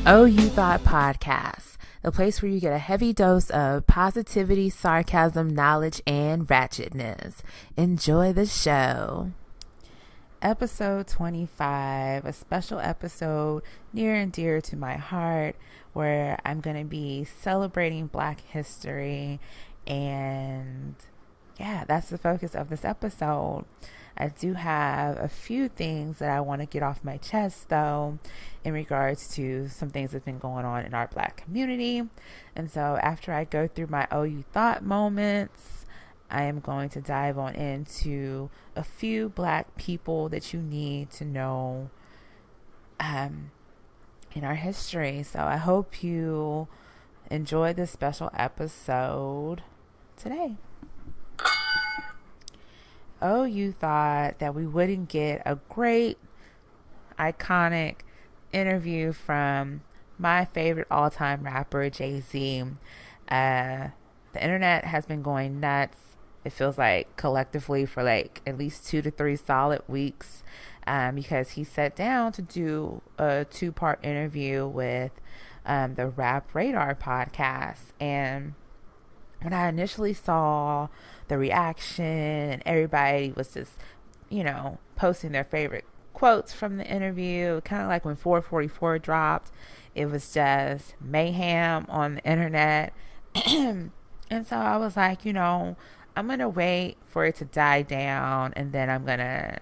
Oh You Thought Podcast, the place where you get a heavy dose of positivity, sarcasm, knowledge, and ratchetness. Enjoy the show. Episode 25, a special episode near and dear to my heart, where I'm going to be celebrating Black history. And yeah, that's the focus of this episode. I do have a few things that I want to get off my chest, though, in regards to some things that have been going on in our Black community. And so after I go through my Oh You Thought moments, I am going to dive on into a few Black people that you need to know in our history. So I hope you enjoy this special episode today. Oh, you thought that we wouldn't get a great, iconic interview from my favorite all-time rapper, Jay-Z. The internet has been going nuts. It feels like collectively for like at least 2 to 3 solid weeks, because he sat down to do a 2-part interview with the Rap Radar podcast. And when I initially saw the reaction and everybody was just, posting their favorite quotes from the interview, kind of like when 444 dropped, it was just mayhem on the internet. And so I was like, I'm going to wait for it to die down and then I'm going to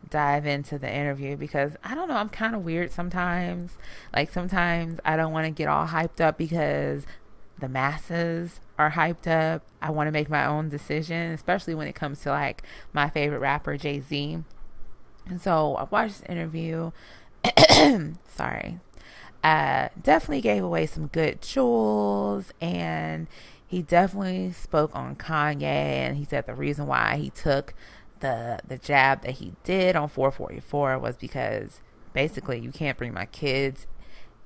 dive into the interview, because I don't know, I'm kind of weird sometimes. Like sometimes I don't want to get all hyped up because the masses are hyped up. I want to make my own decision, especially when it comes to like my favorite rapper, Jay-Z. And so I watched this interview. Sorry. Definitely gave away some good jewels, and he definitely spoke on Kanye, and he said the reason why he took the jab that he did on 444 was because basically you can't bring my kids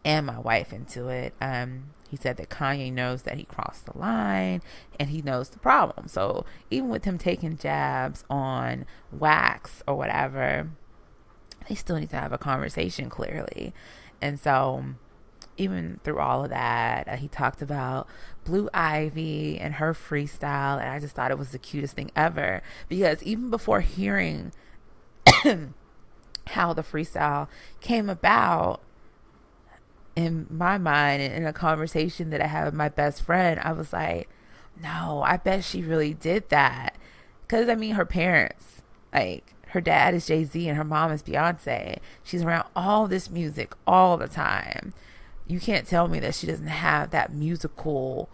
and my wife into it. He said that Kanye knows that he crossed the line and he knows the problem. So even with him taking jabs on wax or whatever, they still need to have a conversation clearly. And so even through all of that, he talked about Blue Ivy and her freestyle. And I just thought it was the cutest thing ever, because even before hearing how the freestyle came about, in my mind and in a conversation that I had with my best friend, I was like, no, I bet she really did that. Because, her parents, like, her dad is Jay-Z and her mom is Beyonce. She's around all this music all the time. You can't tell me that she doesn't have that musical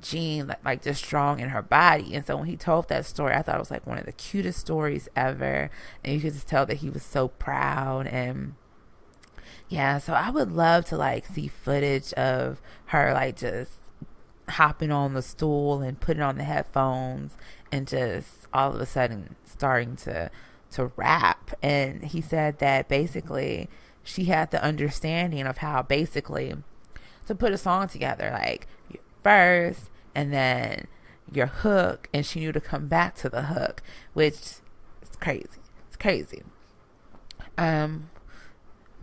gene, like just strong in her body. And so when he told that story, I thought it was like one of the cutest stories ever. And you could just tell that he was so proud. And yeah, so I would love to like see footage of her like just hopping on the stool and putting on the headphones and just all of a sudden starting to rap. And he said that basically she had the understanding of how basically to put a song together, like your verse and then your hook, and she knew to come back to the hook, which is crazy. It's crazy.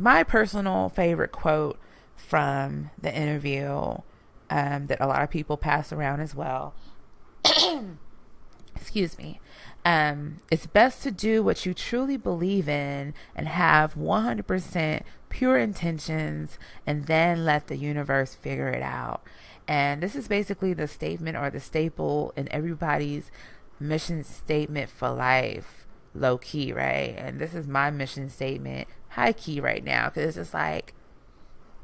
My personal favorite quote from the interview, that a lot of people pass around as well, excuse me, it's best to do what you truly believe in and have 100% pure intentions, and then let the universe figure it out. And this is basically the statement or the staple in everybody's mission statement for life, low key, right? And this is my mission statement high key right now, because it's just like,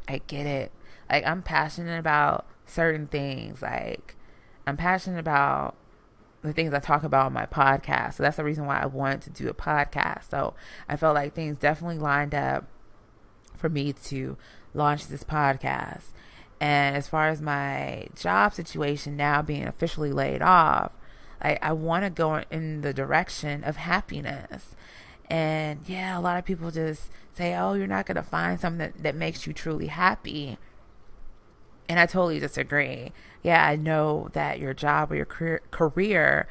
I get it. Like, I'm passionate about certain things. Like, I'm passionate about the things I talk about on my podcast. So that's the reason why I wanted to do a podcast. So I felt like things definitely lined up for me to launch this podcast. And as far as my job situation now being officially laid off, I want to go in the direction of happiness. And yeah, a lot of people just say, oh, you're not going to find something that makes you truly happy. And I totally disagree. Yeah, I know that your job or your career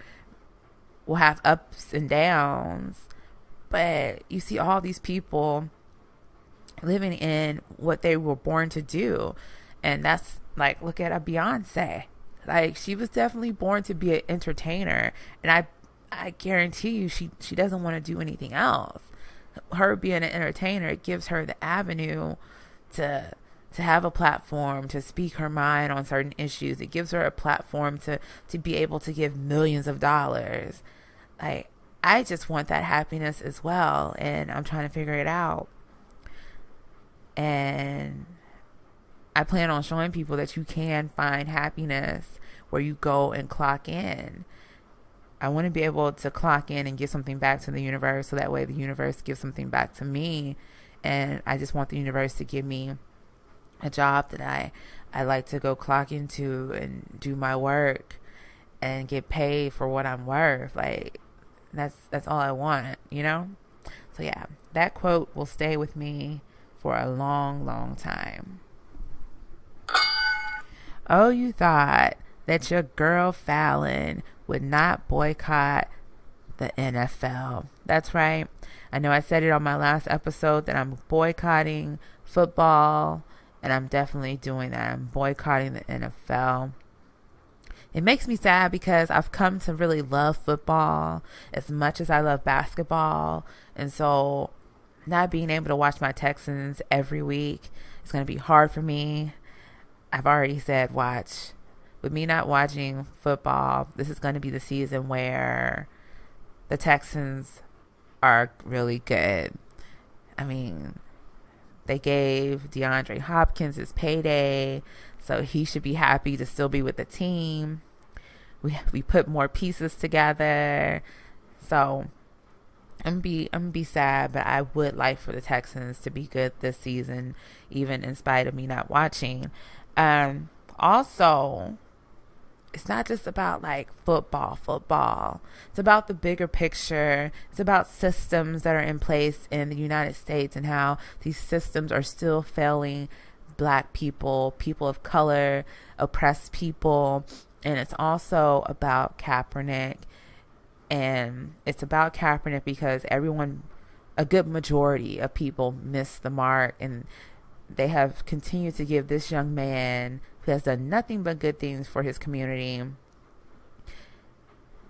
will have ups and downs, but you see all these people living in what they were born to do. And that's like, look at a Beyonce. Like, she was definitely born to be an entertainer, and I guarantee you she doesn't want to do anything else. Her being an entertainer, it gives her the avenue to have a platform to speak her mind on certain issues. It gives her a platform to be able to give millions of dollars. Like, I just want that happiness as well, and I'm trying to figure it out. And I plan on showing people that you can find happiness where you go and clock in. I want to be able to clock in and give something back to the universe, so that way the universe gives something back to me. And I just want the universe to give me a job that I like to go clock into and do my work and get paid for what I'm worth. Like, that's all I want, you know? So yeah, that quote will stay with me for a long, long time. Oh, you thought that your girl Fallon would not boycott the NFL. That's right. I know I said it on my last episode that I'm boycotting football, and I'm definitely doing that. I'm boycotting the NFL. It makes me sad because I've come to really love football as much as I love basketball. And so not being able to watch my Texans every week is going to be hard for me. I've already said watch. With me not watching football, this is going to be the season where the Texans are really good. I mean, they gave DeAndre Hopkins his payday, so he should be happy to still be with the team. We put more pieces together, so I'm gonna be sad, but I would like for the Texans to be good this season, even in spite of me not watching. Also, it's not just about like football. It's about the bigger picture. It's about systems that are in place in the United States and how these systems are still failing Black people, people of color, oppressed people. And it's also about Kaepernick. And it's about Kaepernick because a good majority of people missed the mark, and they have continued to give this young man who has done nothing but good things for his community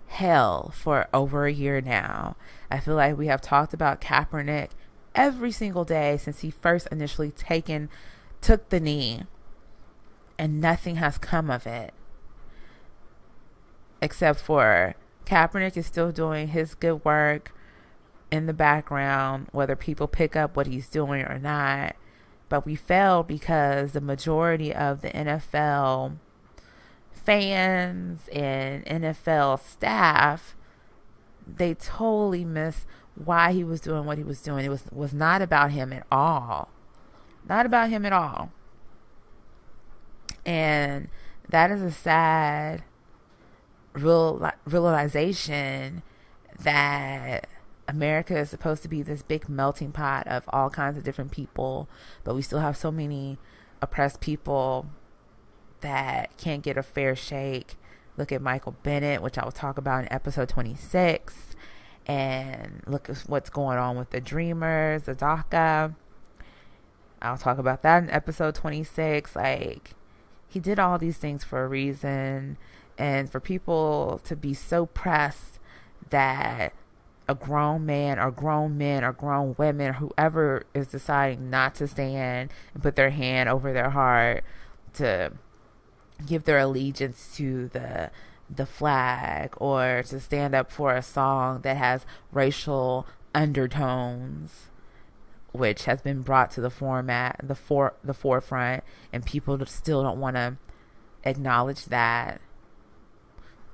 hell for over a year now. I feel like we have talked about Kaepernick every single day since he first initially took the knee, and nothing has come of it, except for Kaepernick is still doing his good work in the background, whether people pick up what he's doing or not. But we failed because the majority of the NFL fans and NFL staff, they totally missed why he was doing what he was doing. It was not about him at all. Not about him at all. And that is a sad realization that America is supposed to be this big melting pot of all kinds of different people, but we still have so many oppressed people that can't get a fair shake. Look at Michael Bennett, which I will talk about in episode 26, and look at what's going on with the Dreamers, the DACA. I'll talk about that in episode 26. Like, he did all these things for a reason, and for people to be so pressed that a grown man or grown men or grown women or whoever is deciding not to stand and put their hand over their heart to give their allegiance to the flag or to stand up for a song that has racial undertones, which has been brought to the forefront, and people still don't want to acknowledge that.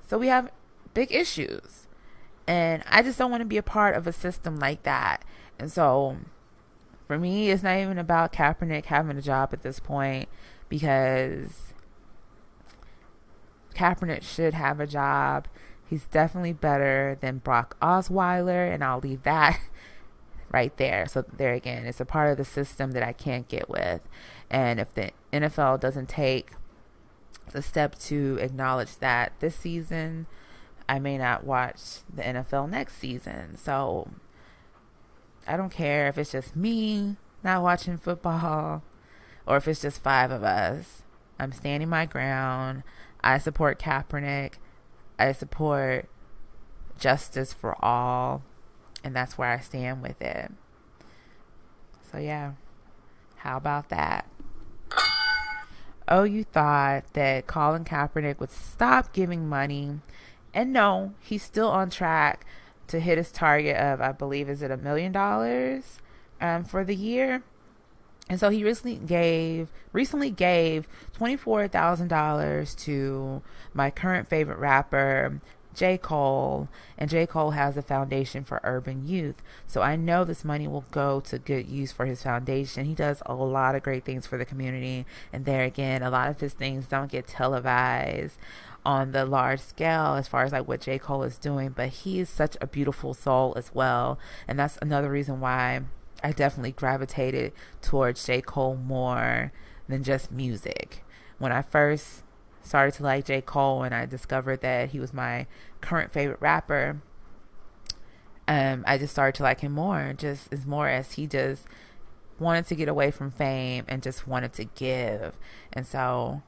So we have big issues. And I just don't want to be a part of a system like that. And so for me, it's not even about Kaepernick having a job at this point, because Kaepernick should have a job. He's definitely better than Brock Osweiler, and I'll leave that right there. So there again, it's a part of the system that I can't get with. And if the NFL doesn't take the step to acknowledge that this season, I may not watch the NFL next season. So I don't care if it's just me not watching football, or if it's just 5 of us, I'm standing my ground. I support Kaepernick. I support justice for all. And that's where I stand with it. So yeah, how about that? Oh, you thought that Colin Kaepernick would stop giving money. And no, he's still on track to hit his target of, I believe, is it $1 million for the year? And so he recently gave $24,000 to my current favorite rapper, J. Cole, and J. Cole has a foundation for urban youth. So I know this money will go to good use for his foundation. He does a lot of great things for the community. And there again, a lot of his things don't get televised on the large scale as far as like what J. Cole is doing. But he is such a beautiful soul as well. And that's another reason why I definitely gravitated towards J. Cole more than just music. When I first started to like J. Cole and I discovered that he was my current favorite rapper, I just started to like him more, just as more as he just wanted to get away from fame and just wanted to give. And so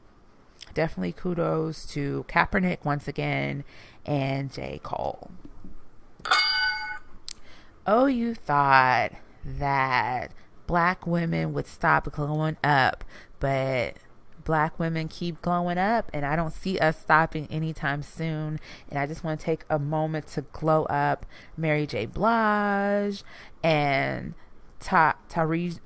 definitely kudos to Kaepernick once again and J. Cole. Oh, you thought that black women would stop glowing up, but black women keep glowing up, and I don't see us stopping anytime soon. And I just want to take a moment to glow up Mary J. Blige and Taraji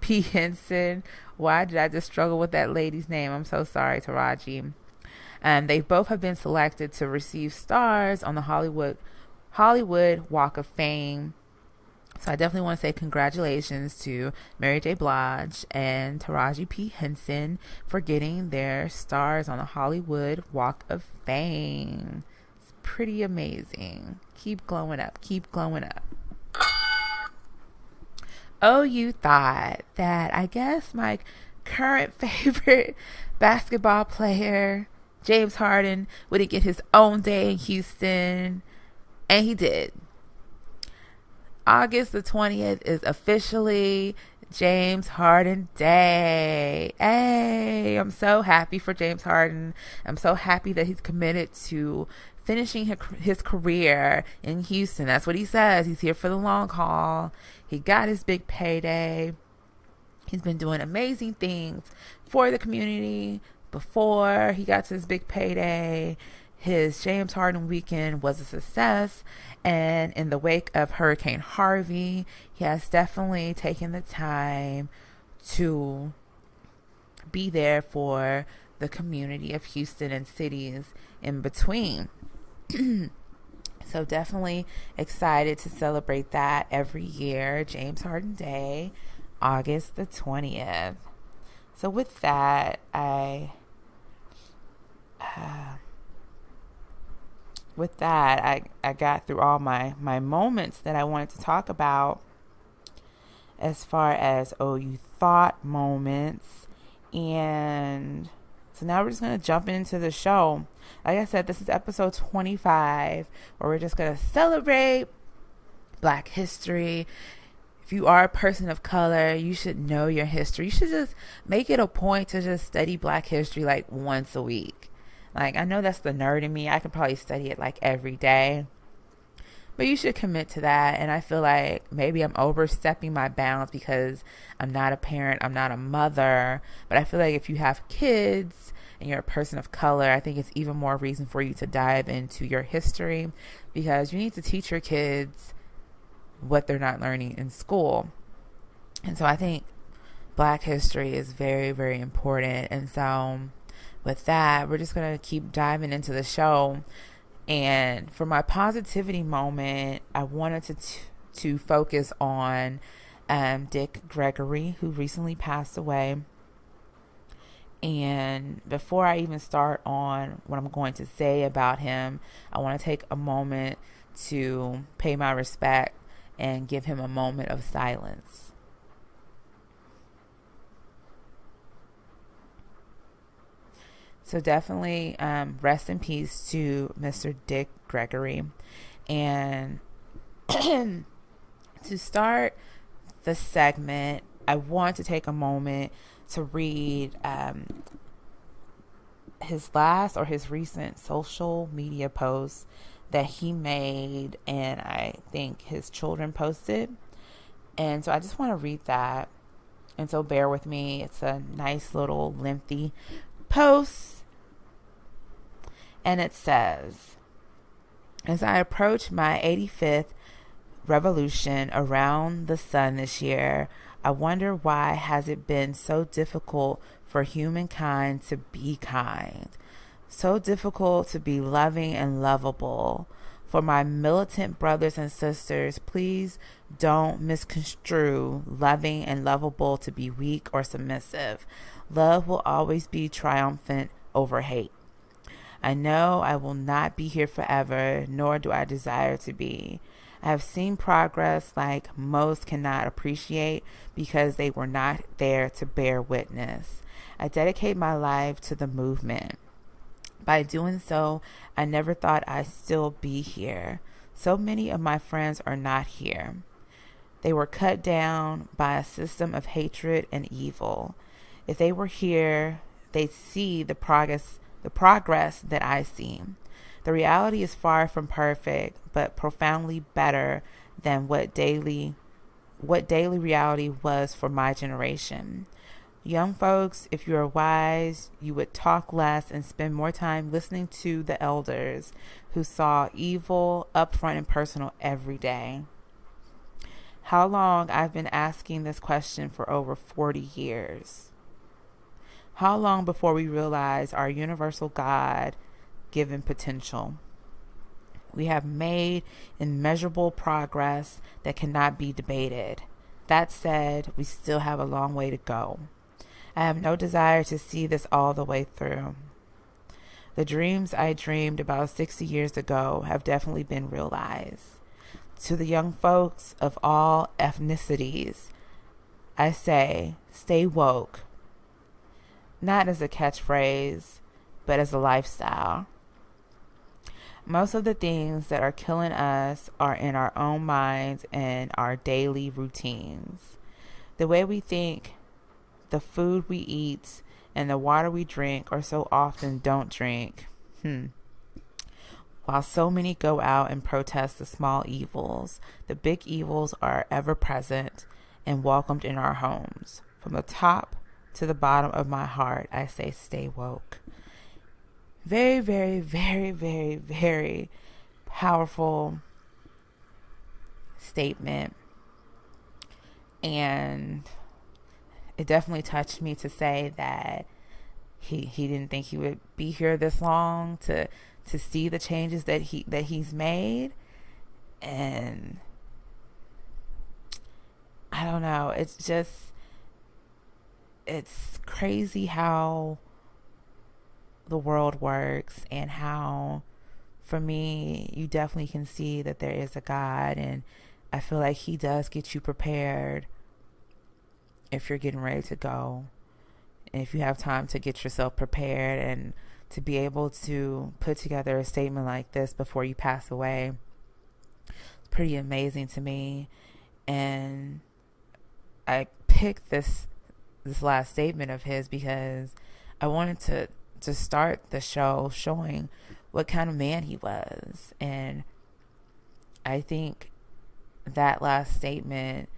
P. Henson. Why did I just struggle with that lady's name? I'm so sorry, Taraji. They both have been selected to receive stars on the Hollywood Walk of Fame. So I definitely want to say congratulations to Mary J. Blige and Taraji P. Henson for getting their stars on the Hollywood Walk of Fame. It's pretty amazing. Keep glowing up. Keep glowing up. Oh, you thought that, I guess, my current favorite basketball player, James Harden, would get his own day in Houston. And he did. August the 20th is officially James Harden Day. Hey, I'm so happy for James Harden. I'm so happy that he's committed to finishing his career in Houston. That's what he says. He's here for the long haul. He got his big payday. He's been doing amazing things for the community before he got to his big payday. His James Harden weekend was a success, and in the wake of Hurricane Harvey, he has definitely taken the time to be there for the community of Houston and cities in between. So definitely excited to celebrate that every year, James Harden Day, August the 20th. So with that, I got through all my moments that I wanted to talk about as far as Oh You Thought moments. And so now we're just going to jump into the show. Like I said, this is episode 25, where we're just going to celebrate Black history. If you are a person of color, you should know your history. You should just make it a point to just study Black history like once a week. Like, I know that's the nerd in me. I could probably study it like every day. But you should commit to that. And I feel like maybe I'm overstepping my bounds because I'm not a parent. I'm not a mother. But I feel like if you have kids and you're a person of color, I think it's even more reason for you to dive into your history, because you need to teach your kids what they're not learning in school. And so I think Black history is very, very important. And so with that, we're just going to keep diving into the show. And for my positivity moment, I wanted to focus on Dick Gregory, who recently passed away. And before I even start on what I'm going to say about him, I want to take a moment to pay my respect and give him a moment of silence. So definitely rest in peace to Mr. Dick Gregory. And To start the segment, I want to take a moment to read his recent social media post that he made, and I think his children posted. And so I just want to read that. And so bear with me. It's a nice little lengthy post. And it says, as I approach my 85th revolution around the sun this year, I wonder why has it been so difficult for humankind to be kind, so difficult to be loving and lovable. For my militant brothers and sisters, please don't misconstrue loving and lovable to be weak or submissive. Love will always be triumphant over hate. I know I will not be here forever, nor do I desire to be. I have seen progress like most cannot appreciate because they were not there to bear witness. I dedicate my life to the movement. By doing so, I never thought I'd still be here. So many of my friends are not here. They were cut down by a system of hatred and evil. If they were here, they'd see the progress that I see. The reality is far from perfect, but profoundly better than what daily reality was for my generation. Young folks, if you are wise, you would talk less and spend more time listening to the elders who saw evil upfront and personal every day. How long I've been asking this question for over 40 years. How long before we realize our universal God-given potential? We have made immeasurable progress that cannot be debated. That said, we still have a long way to go. I have no desire to see this all the way through. The dreams I dreamed about 60 years ago have definitely been realized. To the young folks of all ethnicities, I say, stay woke. Not as a catchphrase, but as a lifestyle. Most of the things that are killing us are in our own minds and our daily routines. The way we think, the food we eat, and the water we drink or so often don't drink. While so many go out and protest the small evils, the big evils are ever present and welcomed in our homes. From the top to the bottom of my heart, I say stay woke. Very, very, very, very, very powerful statement. And it definitely touched me to say that he didn't think he would be here this long to see the changes that he's made. And I don't know, it's crazy how the world works, and how, for me, you definitely can see that there is a God, and I feel like he does get you prepared if you're getting ready to go, and if you have time to get yourself prepared and to be able to put together a statement like this before you pass away. It's pretty amazing to me. And I picked this last statement of his because I wanted to start the show showing what kind of man he was. And I think that last statement,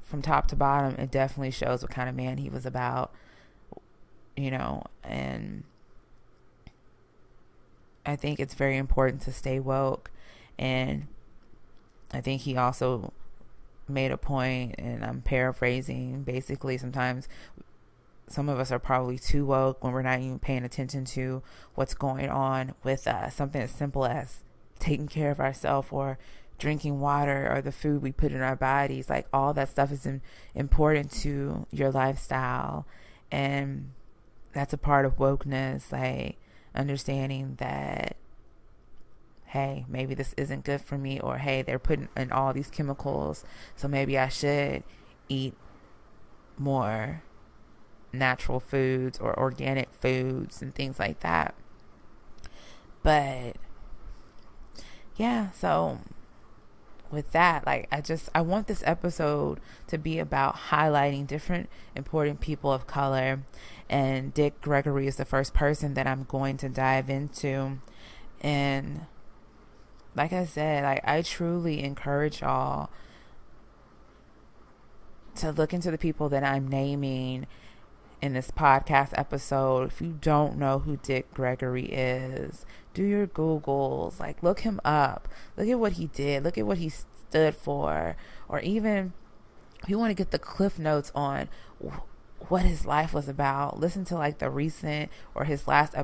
from top to bottom, it definitely shows what kind of man he was about, and I think it's very important to stay woke. And I think he also made a point, and I'm paraphrasing, basically sometimes some of us are probably too woke when we're not even paying attention to what's going on with us. Something as simple as taking care of ourselves, or drinking water, or the food we put in our bodies. Like, all that stuff is important to your lifestyle. And that's a part of wokeness, like understanding that, hey, maybe this isn't good for me, or hey, they're putting in all these chemicals, so maybe I should eat more natural foods or organic foods and things like that. But yeah, so with that, like, I want this episode to be about highlighting different important people of color, and Dick Gregory is the first person that I'm going to dive into. And like I said, I truly encourage y'all to look into the people that I'm naming in this podcast episode. If you don't know who Dick Gregory is, do your Googles, like, look him up, look at what he did, look at what he stood for, or even if you want to get the cliff notes on what his life was about, listen to like the recent or his last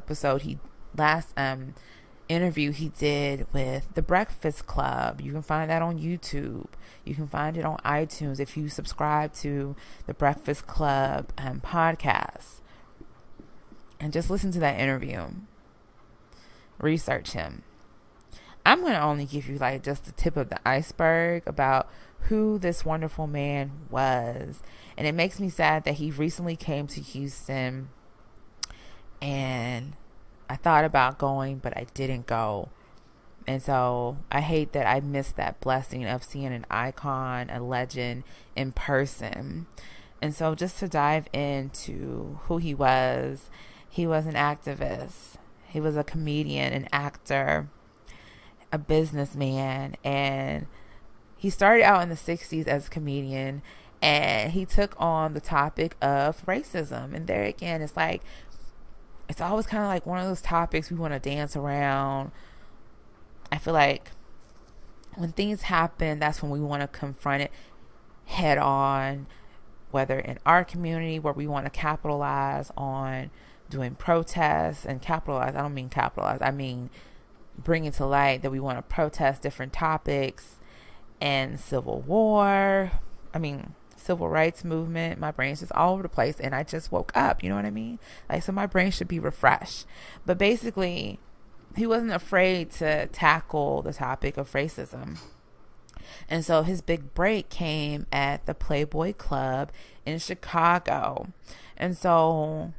interview he did with The Breakfast Club. You can find that on YouTube. You can find it on iTunes if you subscribe to The Breakfast Club podcast. And just listen to that interview. Research him. I'm going to only give you like just the tip of the iceberg about who this wonderful man was. And it makes me sad that he recently came to Houston, and I thought about going, but I didn't go. And so I hate that I missed that blessing of seeing an icon, a legend in person. And so just to dive into who he was an activist. He was a comedian, an actor, a businessman. And he started out in the 60s as a comedian, and he took on the topic of racism. And there again, it's like, it's always kind of like one of those topics we want to dance around. I feel like when things happen, that's when we want to confront it head on, whether in our community where we want to capitalize on doing protests. And capitalize, I don't mean capitalize, I mean bring it to light that we want to protest different topics, and civil war, civil rights movement. My brain's just all over the place, and I just woke up, you know what I mean? Like, so my brain should be refreshed. But basically, he wasn't afraid to tackle the topic of racism. And so his big break came at the Playboy Club in Chicago. And so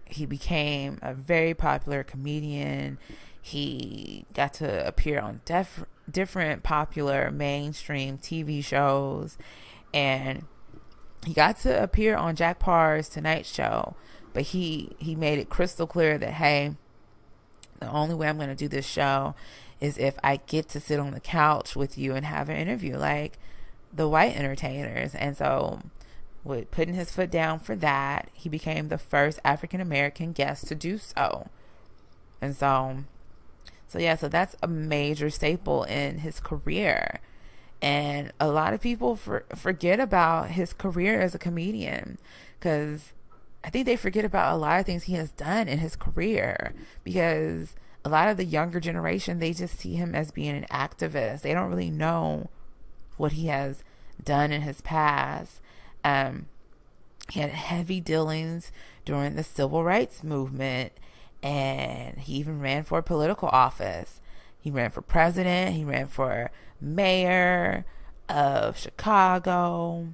he became a very popular comedian. He got to appear on different popular mainstream TV shows. And he got to appear on Jack Parr's Tonight Show. But he made it crystal clear that, hey, the only way I'm going to do this show is if I get to sit on the couch with you and have an interview like the white entertainers. And so with putting his foot down for that, he became the first African-American guest to do so. And so that's a major staple in his career. And a lot of people forget about his career as a comedian, because I think they forget about a lot of things he has done in his career, because a lot of the younger generation, they just see him as being an activist. They don't really know what he has done in his past. He had heavy dealings during the civil rights movement, and he even ran for political office. He ran for president. He ran for mayor of Chicago.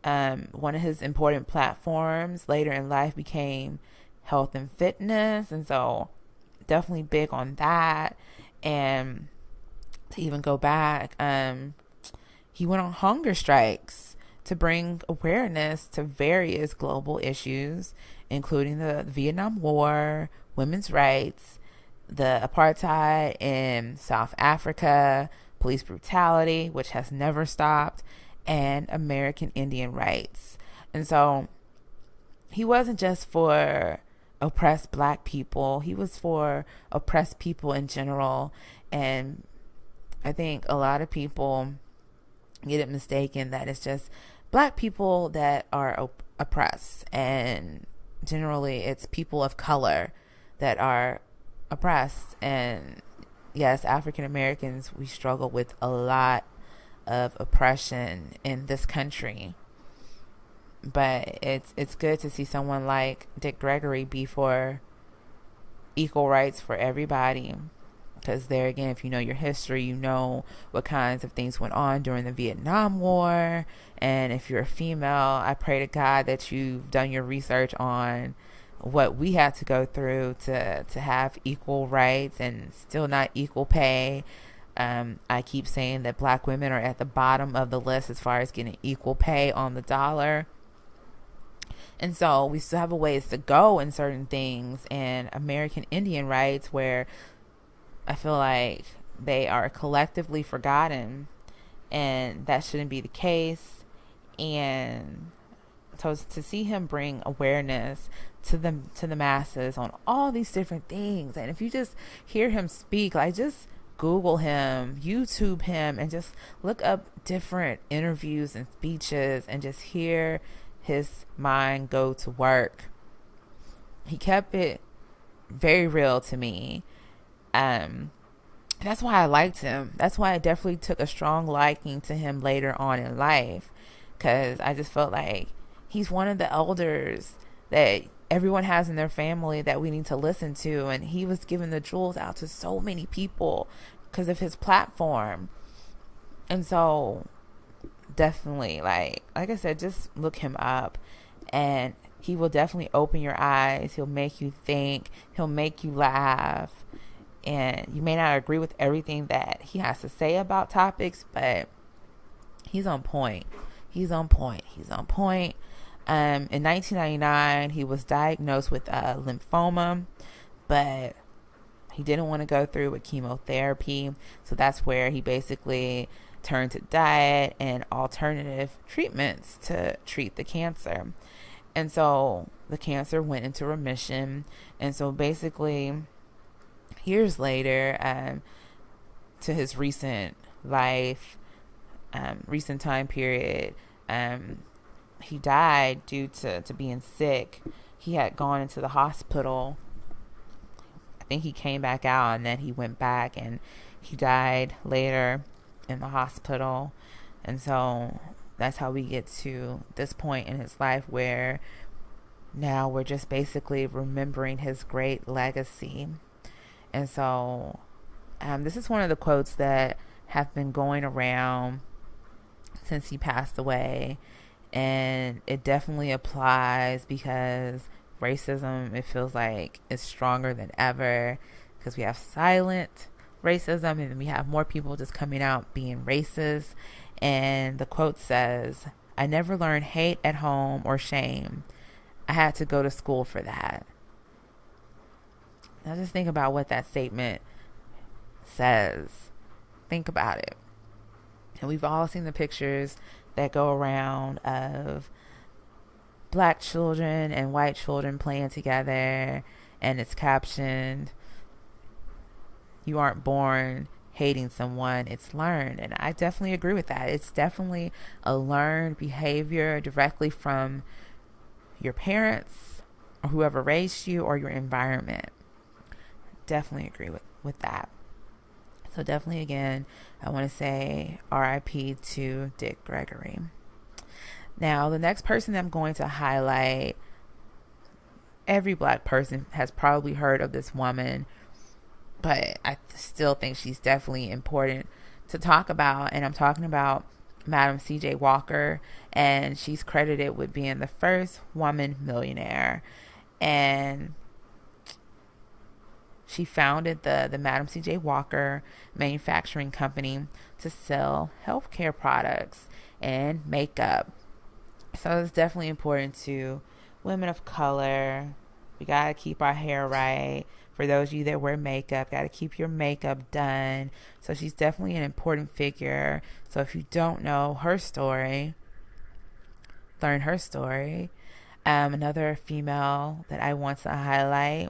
One of his important platforms later in life became health and fitness. And so definitely big on that. And to even go back, he went on hunger strikes to bring awareness to various global issues, including the Vietnam War, women's rights, the apartheid in South Africa, police brutality, which has never stopped, and American Indian rights. And so he wasn't just for oppressed Black people. He was for oppressed people in general. And I think a lot of people get it mistaken that it's just Black people that are oppressed. And generally it's people of color that are oppressed. And yes, African Americans, we struggle with a lot of oppression in this country. But it's good to see someone like Dick Gregory be for equal rights for everybody. Because there again, if you know your history, you know what kinds of things went on during the Vietnam War. And if you're a female, I pray to God that you've done your research on what we had to go through to have equal rights and still not equal pay. I keep saying that black women are at the bottom of the list as far as getting equal pay on the dollar. And so we still have a ways to go in certain things. And American Indian rights, where I feel like they are collectively forgotten, and that shouldn't be the case. And so to see him bring awareness to the masses on all these different things, and if you just hear him speak, like, just Google him, YouTube him, and just look up different interviews and speeches and just hear his mind go to work. He kept it very real to me. That's why I liked him. That's why I definitely took a strong liking to him later on in life, because I just felt like he's one of the elders that everyone has in their family that we need to listen to. And he was giving the jewels out to so many people because of his platform. And so definitely, like I said, just look him up, and he will definitely open your eyes. He'll make you think. He'll make you laugh. And you may not agree with everything that he has to say about topics, but he's on point. He's on point. In 1999, he was diagnosed with lymphoma, but he didn't want to go through with chemotherapy. So that's where he basically turned to diet and alternative treatments to treat the cancer. And so the cancer went into remission. And so basically, years later, to his recent life, recent time period, he died due to being sick. He had gone into the hospital. I think he came back out, and then he went back, and he died later in the hospital. And so that's how we get to this point in his life, where now we're just basically remembering his great legacy. And so this is one of the quotes that have been going around since he passed away. And it definitely applies, because racism, it feels like, is stronger than ever, because we have silent racism, and we have more people just coming out being racist. And the quote says, "I never learned hate at home or shame. I had to go to school for that." Now just think about what that statement says. Think about it. And we've all seen the pictures that go around of black children and white children playing together, and it's captioned, "You aren't born hating someone, it's learned." And I definitely agree with that. It's definitely a learned behavior directly from your parents or whoever raised you or your environment. Definitely agree with that. So definitely, again, I want to say RIP to Dick Gregory. Now, the next person I'm going to highlight, every black person has probably heard of this woman, but I still think she's definitely important to talk about. And I'm talking about Madam C.J. Walker, and she's credited with being the first woman millionaire. And she founded the Madam C.J. Walker manufacturing company to sell healthcare products and makeup. So it's definitely important to women of color. We got to keep our hair right. For those of you that wear makeup, got to keep your makeup done. So she's definitely an important figure. So if you don't know her story, learn her story. Another female that I want to highlight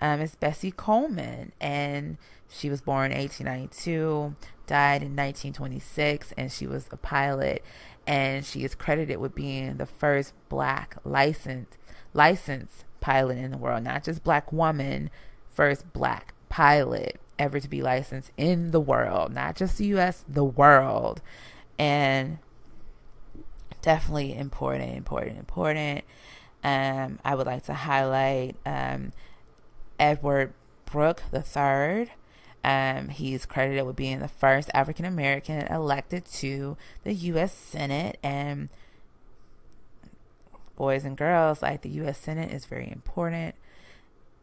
is Bessie Coleman, and she was born in 1892, died in 1926, and she was a pilot, and she is credited with being the first black licensed pilot in the world. Not just black woman, first black pilot ever to be licensed in the world, not just the U.S., the world. And definitely important. I would like to highlight Edward Brooke III. He's credited with being the first African American elected to the U.S. Senate. And boys and girls, like, the U.S. Senate is very important.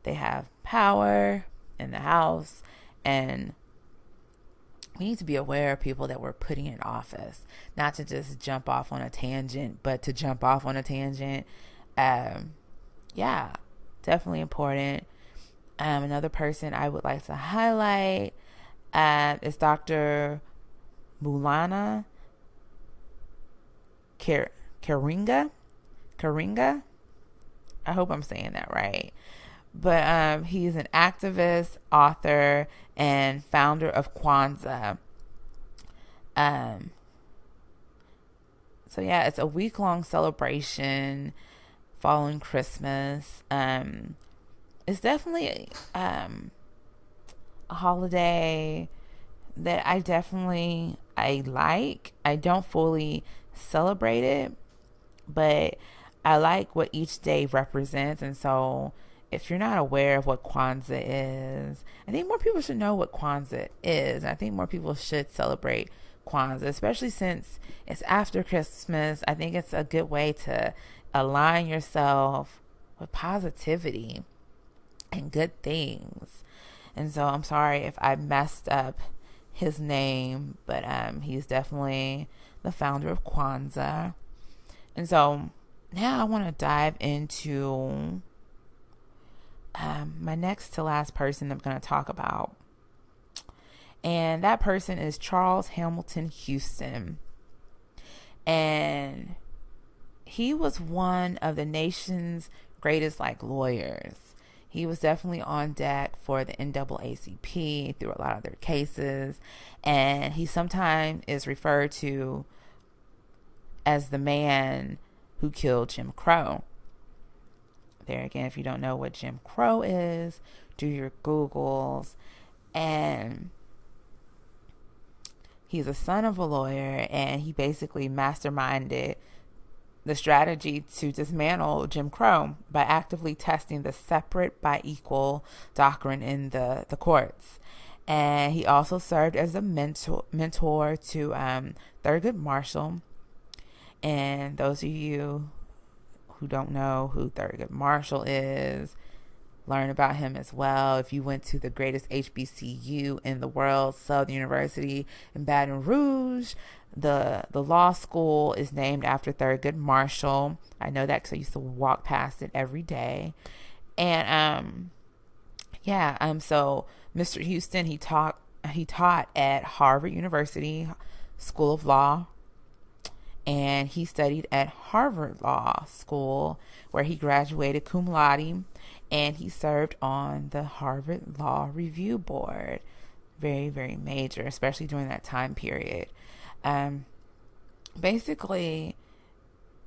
They have power in the House, and we need to be aware of people that we're putting in office, not to just jump off on a tangent, but to jump off on a tangent. Yeah, definitely important. Another person I would like to highlight is Dr. Mulana Karinga. I hope I'm saying that right. But he's an activist, author, and founder of Kwanzaa. So yeah, it's a week-long celebration following Christmas. It's definitely a holiday that I like. I don't fully celebrate it, but I like what each day represents. And so if you're not aware of what Kwanzaa is, I think more people should know what Kwanzaa is. I think more people should celebrate Kwanzaa, especially since it's after Christmas. I think it's a good way to align yourself with positivity and good things. And so I'm sorry if I messed up his name, but he's definitely the founder of Kwanzaa. And so now I want to dive into my next to last person I'm going to talk about. And that person is Charles Hamilton Houston. And he was one of the nation's greatest lawyers. He was definitely on deck for the NAACP through a lot of their cases. And he sometimes is referred to as the man who killed Jim Crow. There again, if you don't know what Jim Crow is, do your Googles. And he's a son of a lawyer, and he basically masterminded the strategy to dismantle Jim Crow by actively testing the separate by equal doctrine in the courts. And he also served as a mentor to Thurgood Marshall. And those of you who don't know who Thurgood Marshall is, learn about him as well. If you went to the greatest HBCU in the world, Southern University in Baton Rouge, the law school is named after Thurgood Marshall. I know that because I used to walk past it every day. And so Mr. Houston, he taught at Harvard University School of Law. And he studied at Harvard Law School, where he graduated cum laude, and he served on the Harvard Law Review Board. Very, very major, especially during that time period. Basically,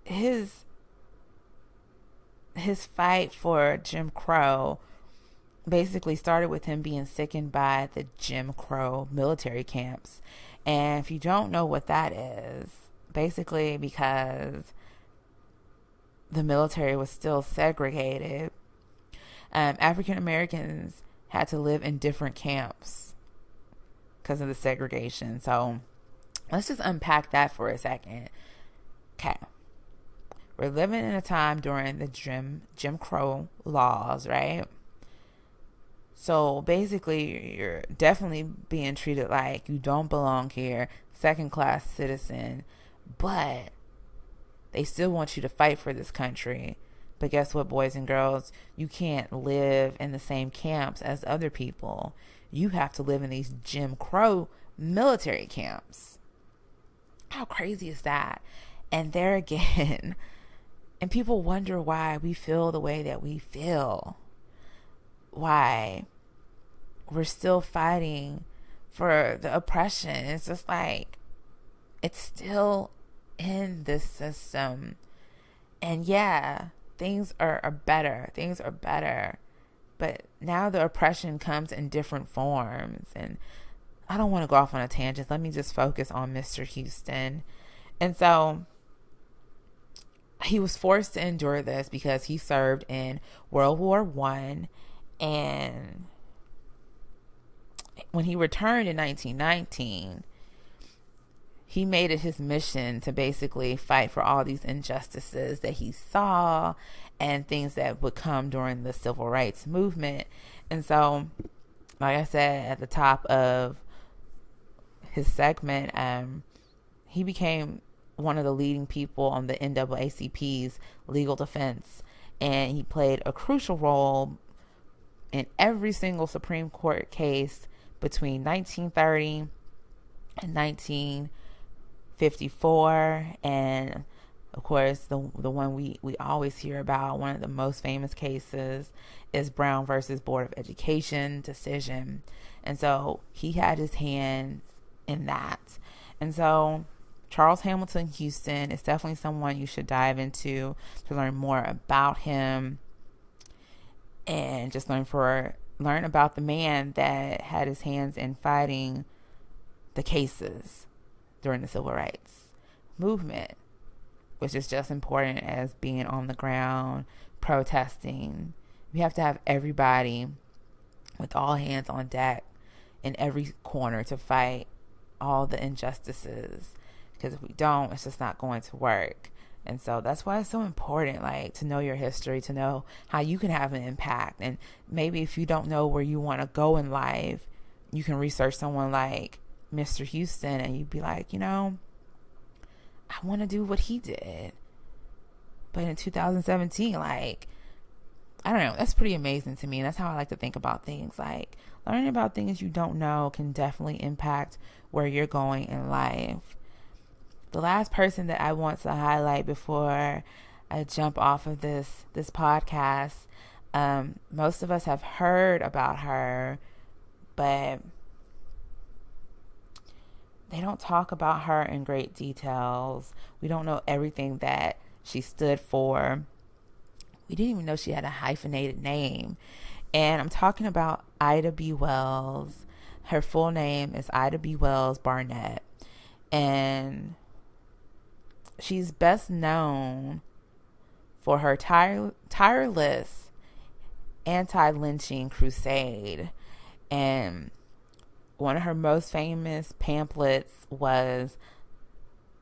his fight for Jim Crow basically started with him being sickened by the Jim Crow military camps. And if you don't know what that is, basically because the military was still segregated, African Americans had to live in different camps because of the segregation. So let's just unpack that for a second. Okay. We're living in a time during the Jim Crow laws, right? So basically, you're definitely being treated like you don't belong here, second-class citizen. But they still want you to fight for this country. But guess what, boys and girls? You can't live in the same camps as other people. You have to live in these Jim Crow military camps. How crazy is that? And there again, and people wonder why we feel the way that we feel. Why we're still fighting for the oppression. It's just like, it's still in this system. And yeah, things are better. Things are better. But now the oppression comes in different forms. And I don't want to go off on a tangent. Let me just focus on Mr. Houston. And so he was forced to endure this because he served in World War I. And when he returned in 1919, he made it his mission to basically fight for all these injustices that he saw and things that would come during the civil rights movement. And so, like I said at the top of his segment, he became one of the leading people on the NAACP's legal defense, and he played a crucial role in every single Supreme Court case between 1930 and 1954. And of course, the one we always hear about, one of the most famous cases, is Brown versus Board of Education decision. And so he had his hands in that. And so Charles Hamilton Houston is definitely someone you should dive into to learn more about him, and just learn about the man that had his hands in fighting the cases during the civil rights movement, which is just important as being on the ground protesting. We have to have everybody with all hands on deck in every corner to fight all the injustices, because if we don't, it's just not going to work. And so that's why it's so important, like, to know your history, to know how you can have an impact. And maybe if you don't know where you want to go in life, you can research someone like Mr. Houston, and you'd be like, I want to do what he did. But in 2017, like, I don't know, that's pretty amazing to me. And that's how I like to think about things. Like, learning about things you don't know can definitely impact where you're going in life. The last person that I want to highlight before I jump off of this podcast, most of us have heard about her, but they don't talk about her in great details. We don't know everything that she stood for. We didn't even know she had a hyphenated name. And I'm talking about Ida B. Wells. Her full name is Ida B. Wells Barnett. And she's best known for her tireless anti-lynching crusade. And one of her most famous pamphlets was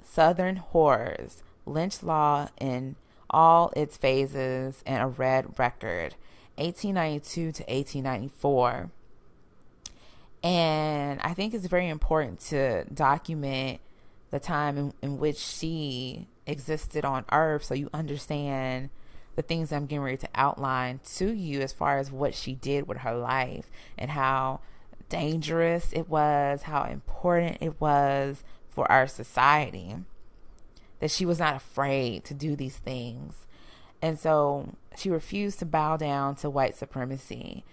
Southern Horrors, Lynch Law in All Its Phases and a Red Record, 1892 to 1894. And I think it's very important to document the time in which she existed on Earth, so you understand the things I'm getting ready to outline to you as far as what she did with her life and how dangerous it was, how important it was for our society, that she was not afraid to do these things. And so she refused to bow down to white supremacy.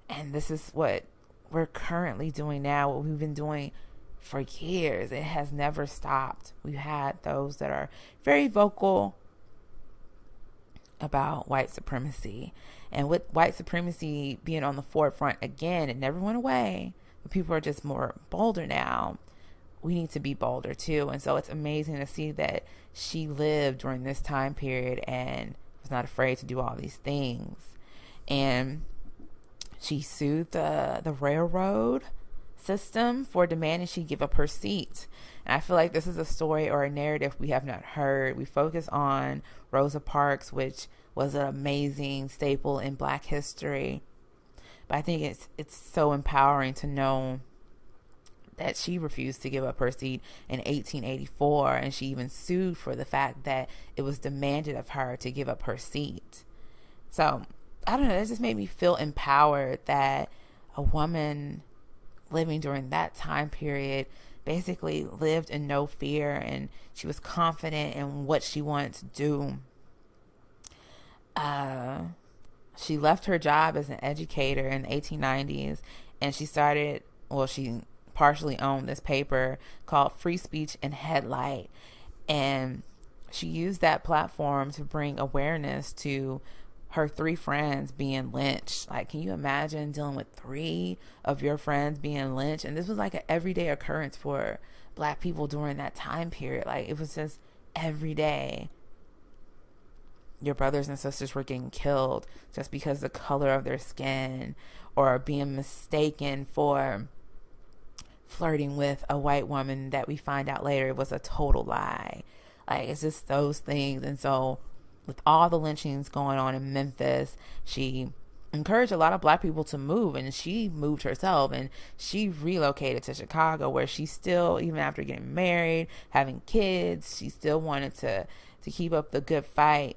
And this is what we're currently doing now, what we've been doing for years. It has never stopped. We've had those that are very vocal about white supremacy, and with white supremacy being on the forefront again, it never went away, but people are just more bolder now. We need to be bolder too. And so it's amazing to see that she lived during this time period and was not afraid to do all these things. And she sued the railroad system for demanding she give up her seat. And I feel like this is a story or a narrative we have not heard. We focus on Rosa Parks, which was an amazing staple in Black history. But I think it's so empowering to know that she refused to give up her seat in 1884, and she even sued for the fact that it was demanded of her to give up her seat. So, I don't know, it just made me feel empowered that a woman living during that time period basically lived in no fear, and she was confident in what she wanted to do. She left her job as an educator in the 1890s, and she partially owned this paper called Free Speech and Headlight, and she used that platform to bring awareness to her 3 friends being lynched. Like, can you imagine dealing with 3 of your friends being lynched? And this was like an everyday occurrence for Black people during that time period. Like, it was just every day. Your brothers and sisters were getting killed just because of the color of their skin, or being mistaken for flirting with a white woman that we find out later it was a total lie. Like, it's just those things. And so with all the lynchings going on in Memphis, she encouraged a lot of black people to move, and she moved herself, and she relocated to Chicago, where she still, even after getting married, having kids, she still wanted to keep up the good fight.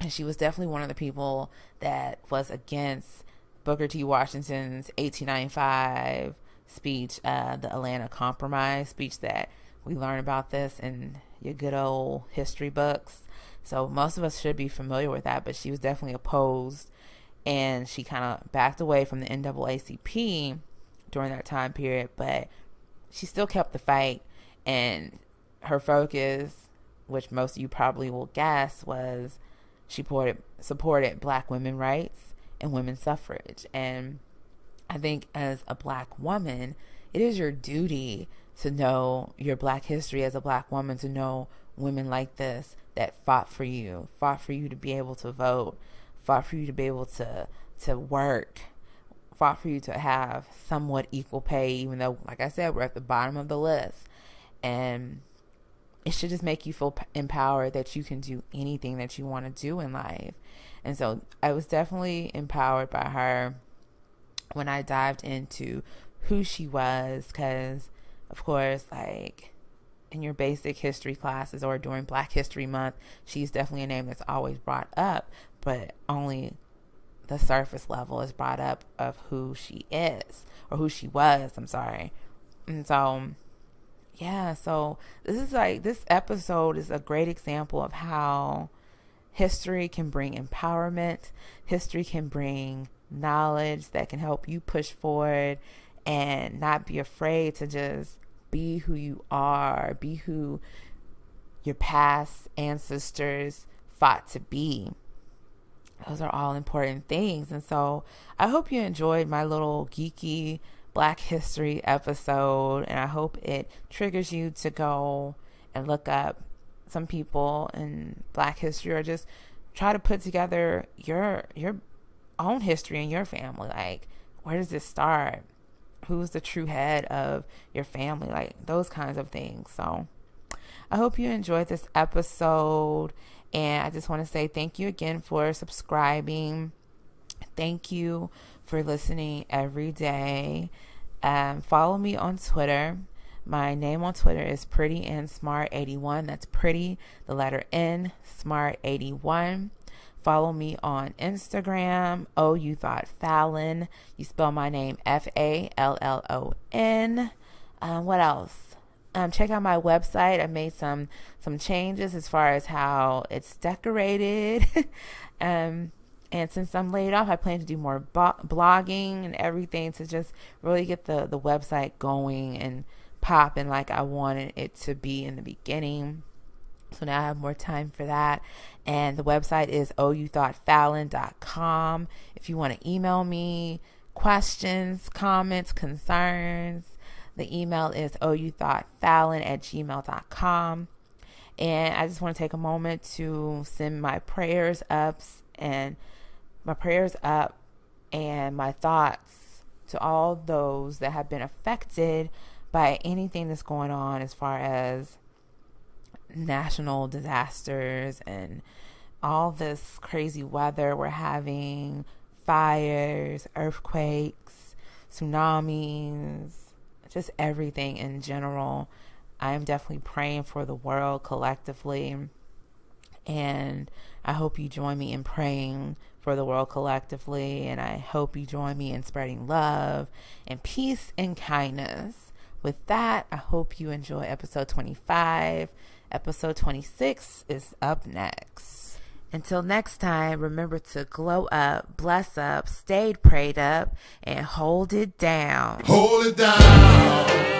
And she was definitely one of the people that was against Booker T. Washington's 1895 speech, the Atlanta Compromise speech, that we learn about this in your good old history books. So most of us should be familiar with that, but she was definitely opposed, and she kind of backed away from the NAACP during that time period, but she still kept the fight, and her focus, which most of you probably will guess, was she supported black women rights and women's suffrage. And I think as a black woman, it is your duty to know your black history as a black woman, to know women like this that fought for you to be able to vote, fought for you to be able to work, fought for you to have somewhat equal pay, even though, like I said, we're at the bottom of the list. And it should just make you feel empowered that you can do anything that you want to do in life. And so I was definitely empowered by her when I dived into who she was, because, of course, like in your basic history classes or during Black History Month, she's definitely a name that's always brought up, but only the surface level is brought up of who she is, or who she was, I'm sorry. And so, yeah, so this episode is a great example of how history can bring empowerment. History can bring knowledge that can help you push forward and not be afraid to just be who you are, be who your past ancestors fought to be. Those are all important things. And so I hope you enjoyed my little geeky Black history episode, and I hope it triggers you to go and look up some people in Black history, or just try to put together your own history in your family. Like, where does this start? Who's the true head of your family? Like, those kinds of things. So I hope you enjoyed this episode, and I just want to say thank you again for subscribing. Thank you for listening every day. Follow me on Twitter. My name on Twitter is Pretty and Smart 81. That's Pretty, the letter N, Smart 81. Follow me on Instagram, OhYouThoughtFallon. You spell my name Fallon. What else? Check out my website. I made some changes as far as how it's decorated. And since I'm laid off, I plan to do more blogging and everything to just really get the website going and popping like I wanted it to be in the beginning. So now I have more time for that. And the website is OhYouThoughtFallon.com. If you want to email me questions, comments, concerns, the email is OhYouThoughtFallon@gmail.com. And I just want to take a moment to send my prayers up and my thoughts to all those that have been affected by anything that's going on as far as national disasters and all this crazy weather we're having, fires, earthquakes, tsunamis, just everything in general. I am definitely praying for the world collectively, and I hope you join me in praying for the world collectively, and I hope you join me in spreading love and peace and kindness. With that, I hope you enjoy episode 25. Episode 26 is up next. Until next time, remember to glow up, bless up, stay prayed up, and hold it down. Hold it down.